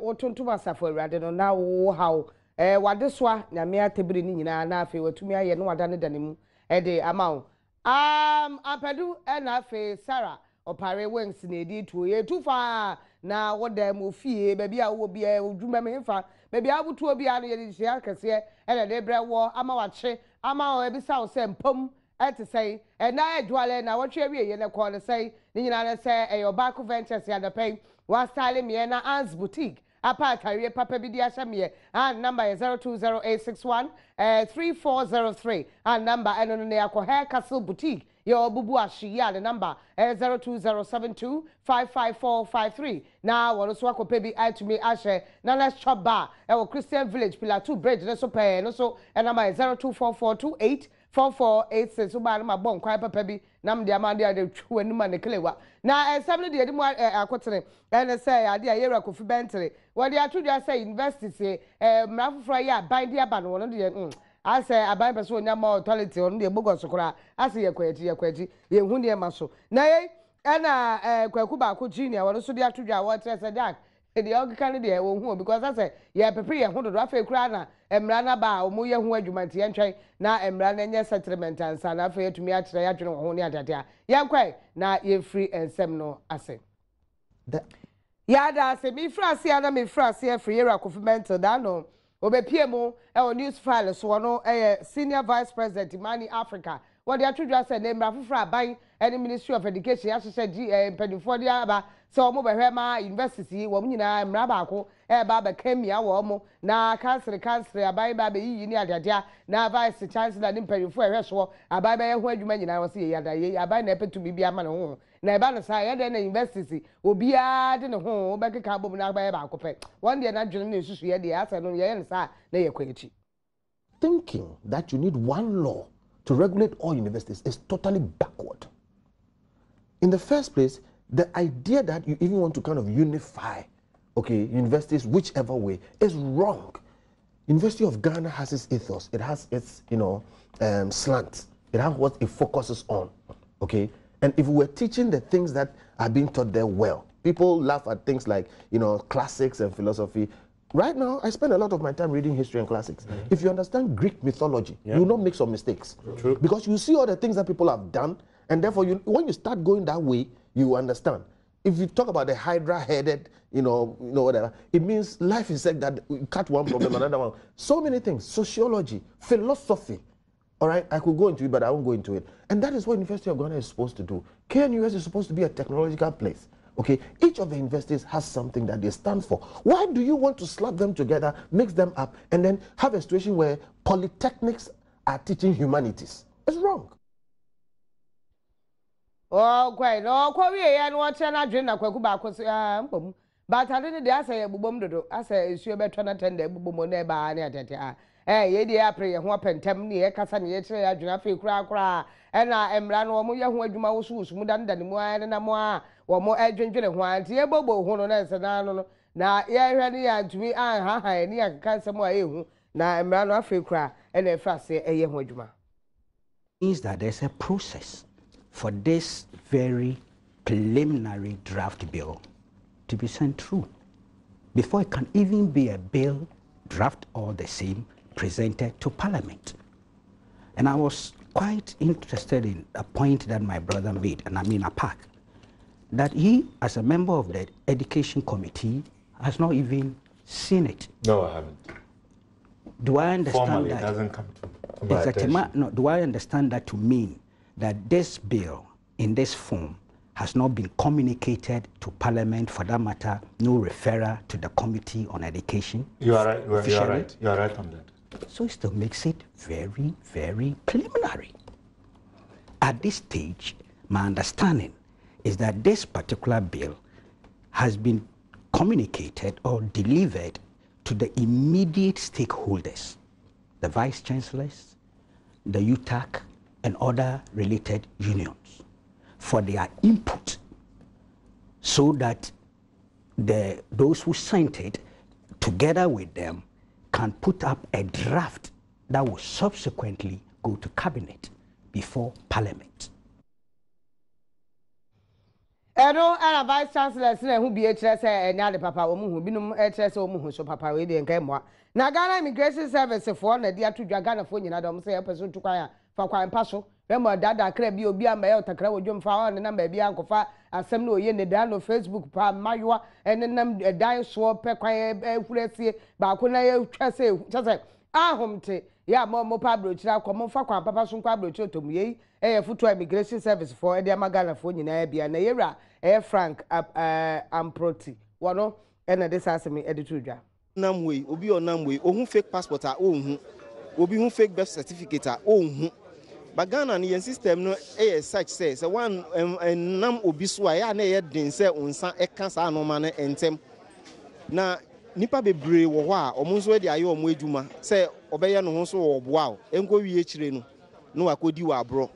wotontom asafo awurade no na wo haw wade soa na me atebiri ni nyina na afi watumi aye no wada ne danemu de amawo apadu na afi Sarah opare wings na edi tuo ye tufa na woda mu fie baby a wo bia odwuma me hemfa baby abutuo bia no ye de hia kese na de brewo ama wache ama o ebisa wo se mpom ete sei na adwale na wotwe wie ye ne ko ne sei ni nyina ne sei Obako Ventures ya da pay wa style me na Ans Boutique apa career papa bi di ahye and number is 020861 3403 and number eno ne akọ Hair Castle Boutique your bubu ashiya the number 02072 55453 now wono so akọ bi atumi ahye na let's chop bar Christian Village Pillar 2 Bridge no so pay no so number is 024428 4486 so ba na bon kwai papa bi nam de amande ade twu anuma ne kelewa na 7 de mu akotene na say ade ayera kofi bentre wode atudwa say university mrafofro ya ban de aba no de I say aban person onya ma authority on de bogos kora ase yekwati ye hu ne ma so na ye na kwaku ba ko junior wono so de atudwa wo tre dak the organic de wo hu because I say ye prepare ye hu do afa kura na emra na ba o mu ye hu adwumanti ye ntwen na emra na nye settlement ansa na afa yetumi a kire ya dwene ho ne adade a ye kwai na ye free ensem no ase ya da se mi frase ana mi frase free era confirmation da no obepie mu news file so no senior vice president Mani Africa what they atudwa say na emra foforo aban any Ministry of Education asese pedifo dia aba so mo behwe ma university wo nyina emra ba ko ba ba kamia wo mo na council aban ba be yi ni adadea na vice chancellor ni pedifo ehwe so aban ba ye ho adwuma nyina wo se ye yada ye aban na epetu bibia ama no ho na eba no sa ye de na university obia de ne ho be keka bom na ba ye ba ko pe one day na dwene na esusu ye de asa no ye ne sa na ye kwachi. Thinking that you need one law to regulate all universities is totally backward. In the first place, the idea that you even want to kind of unify, universities whichever way is wrong. University of Ghana has its ethos, it has its, slant, it has what it focuses on, And if we were teaching the things that are being taught there well, people laugh at things like, classics and philosophy. Right now, I spend a lot of my time reading history and classics. Mm-hmm. If you understand Greek mythology, you will not make some mistakes. True. Because you see all the things that people have done, and therefore, when you start going that way, you understand. If you talk about the hydra-headed, whatever, it means life is like that. You cut one problem, another one. So many things, sociology, philosophy. All right, I could go into it, but I won't go into it. And that is what University of Ghana is supposed to do. KNUS is supposed to be a technological place. Each of the universities has something that they stand for. Why do you want to slap them together, mix them up, and then have a situation where polytechnics are teaching humanities? It's wrong. Oh, quite. No, quite. And what's an agenda? Quack, but I didn't dare say a boom do. I say, it's your better attend the boom neighbor. Ye dear pray a whopping temni, a cassan yet, a junior cra, and I am ran or more who do my shoes, mudan than more and a more, or more agent than one, dear bobo, who knows, and I don't know. Now, yeah, to me, I near cancer more you. Now I'm ran off a cry, and a fast say a young wajuma. Means that there's a process for this very preliminary draft bill to be sent through before it can even be a bill draft all the same presented to Parliament. And I was quite interested in a point that my brother made, and I mean a pack, that he, as a member of the Education Committee, has not even seen it. No, I haven't. Do I understand Formally, that? It doesn't come to my attention. No, do I understand that to mean that this bill, in this form, has not been communicated to Parliament, for that matter, no referral to the Committee on Education? You are right. You are right. You are right on that. So it still makes it very, very preliminary. At this stage, my understanding is that this particular bill has been communicated or delivered to the immediate stakeholders, the vice chancellors, the UTAC, and other related unions, for their input, so that those who signed it, together with them, can put up a draft that will subsequently go to Cabinet before Parliament. Eno and vice chancellor who be HS and Yadi Papa who binum HS or Muhu so Papa we didn't come what. Now Ghana Immigration Service for the dear to Ghana for you, I don't say a person to choir for quite passo. Remember that crab you be a mail to crowd Jum Found and number be Uncle Fa, as some no yen the down of Facebook, Pam Mayua, and then a dying sword per quiet, but when I just say, ah, home tea, ya more Pablo, come on for Papa Sun Pablo to me, foot immigration service for Edia Magana for you, Nabia, Naira, Frank, Amproti, one, and this has me editor. Namwe, obi on Namwe, who fake passport are own, obi who fake birth certificate are own. But Ghana and system no such says one nam obi so ya na ye den se onsa e kan sa no man entem na nipa bebre wo ho a omo so de aye omo adwuma se obeye no ho so wo boa o enko wie chire no akodi wa abro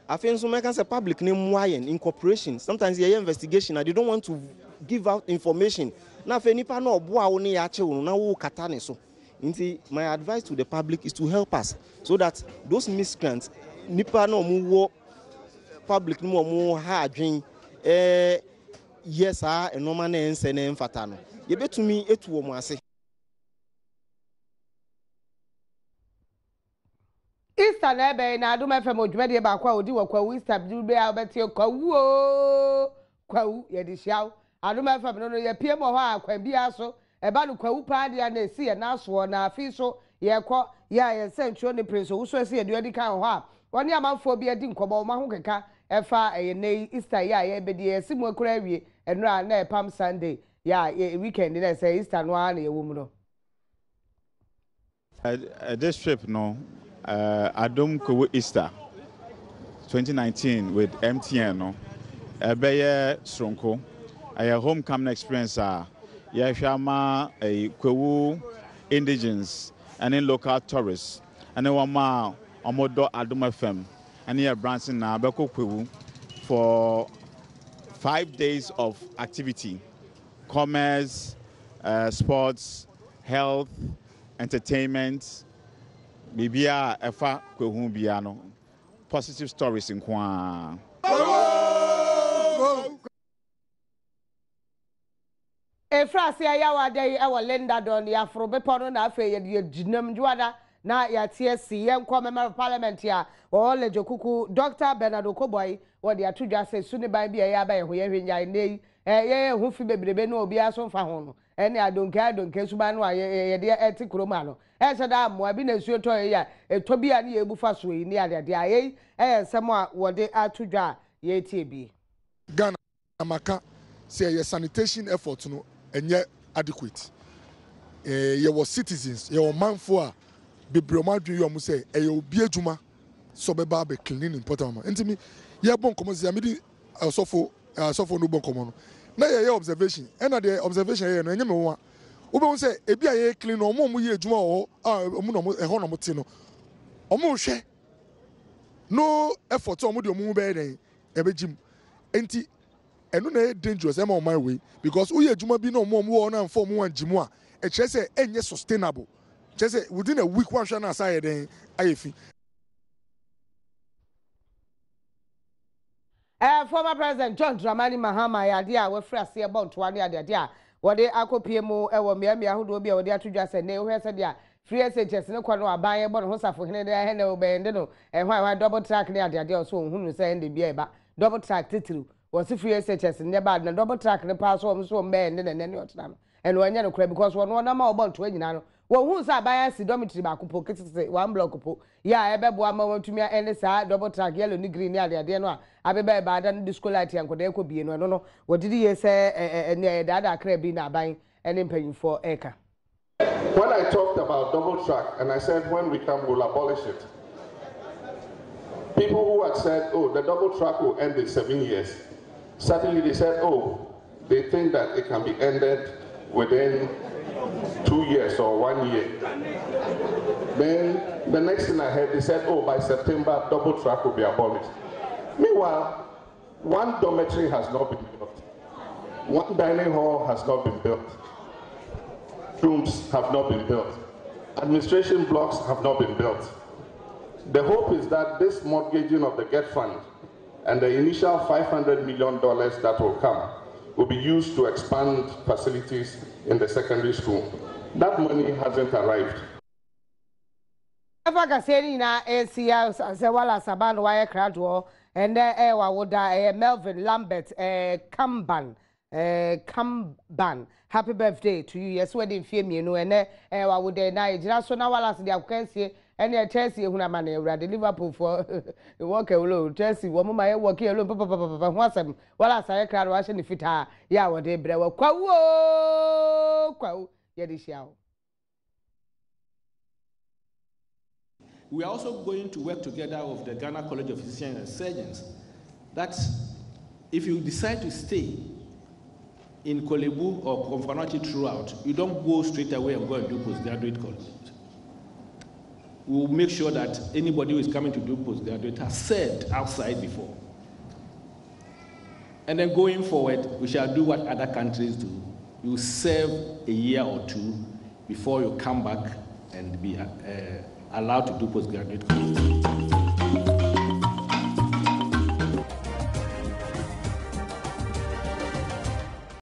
afen so make say public ne moyen in corporation sometimes they investigation and they don't want to give out information na afen nipa na oboa wo ne ya che wo na wo kata ne so nti my advice to the public is to help us so that those miscreants nipa no mu public no mu ha adwen yes enoma na ense na emfata no ye betumi etu wo mu ase Easter na ebe na Adom FM odwumade ba kwa odi wo kwa Easter bi be abeti kwa ye di hyaw Adom FM no ye pie mo ho akwa bia so eba no kwa pa dia na esi ye na so na afi so ye kɔ ya ye sentro ne prince wo so esi ye de kan ho a woni amanfo bi edi nkobo ma ho keka efa eye Easter ya ye be de esi mo akura wie enura na Palm Sunday ya weekend na say Easter no a na ye wo mu no this trip no Adom Kowo Easter 2019 with MTN no ebeye Stronko a homecoming experience ya hwama Kowo indigenes and in local tourists and then one ma omodo Adom FM and here Branson na beko Kowo for 5 days of activity, commerce, sports, health, entertainment, bibia efa Kowo bia no positive stories in kwa Efrasi ayawa dey ewo Linda don ya fro be pono na afa ye jinam juada na ya TSC ye nko member of parliament ya o le jokuku Dr. Bernard Okoboy wo de atudwa se suni ban bia ya ba ye ho ye hwenya nei ye ho fi bebrebe no obi aso fa ho no ene adonke suba no ye de eti kroma no se da mo abi na suo to ye ya eto bia na ye bufa so yi ni ade de aye nsem a wo de atudwa ye tie bi Ghana amaka say your sanitation effort no enye adequate your citizens your manfo a bebroma dwe yo mu say obi adwuma so be ba be cleaning important ma ntimi ye bon komo say amidi sofo no bon komo no na ye observation and the observation ye no enye me wo a wo say ebi a ye clean no mo ye adwuma wo omu no mo ho no mo ti no omo hwe no effort omo de omu be den e be jim enti enu na dangerous am on my way because we adwuma bi no mo na form one jimu a e kire say enye sustainable kire say within a week one na say den ayefi former president John Dramani Mahama ya dia we frɛ ase about one ya dia wo de akopie mu ewo miami ahodo bi a wo de atudwa se ne wo hwɛ dia free SHS ne kwa no aban ye bo no safo hene de he ne obende no hwan double track ne dia so ohunu se ende bia eba double track titiru was free SHS ne bad na double track ne pass so so mbe ne ne otna no and wanya no kra because one na ma obo to anyina no wo hu sa aban asi dormitory ba kupo kitise one block po ya ebebo ama watumi ene sa double track yellow ni green ne ade no a abeba ba dan discolite yankoda ekɔ bie no no wodidi ye se ne dada kra bi na aban ene mpanyimfo eka. When I talked about double track and I said when we come we'll abolish it, people who had said, oh, the double track will end in 7 years, suddenly they said, oh, they think that it can be ended within 2 years or 1 year. Then the next thing I heard, they said, oh, by September, double track will be abolished. Meanwhile, one dormitory has not been built. One dining hall has not been built. Rooms have not been built. Administration blocks have not been built. The hope is that this mortgaging of the GET fund and the initial $500 million that will come will be used to expand facilities in the secondary school. That money hasn't arrived. Africa saying na ACS as well as Saban wire crowd and Melvin Lambert Kamban happy birthday to you. Yes, wedding fame you know and would na jira so na wala se dia kwensie and Chelsea ehuna man the Liverpool for work alone Chelsea wo mama e work alone papa hwasem wala sa crowd wa hye ne fita ya wo de bre wa kwawo ye de hia. We are also going to work together with the Ghana College of Physicians and Surgeons that if you decide to stay in Kolebu or Komfanochi throughout, you don't go straight away and go and do postgraduate college. We will make sure that anybody who is coming to do postgraduate has served outside before. And then going forward, we shall do what other countries do. You serve a year or two before you come back and be allowed to do postgraduate courses.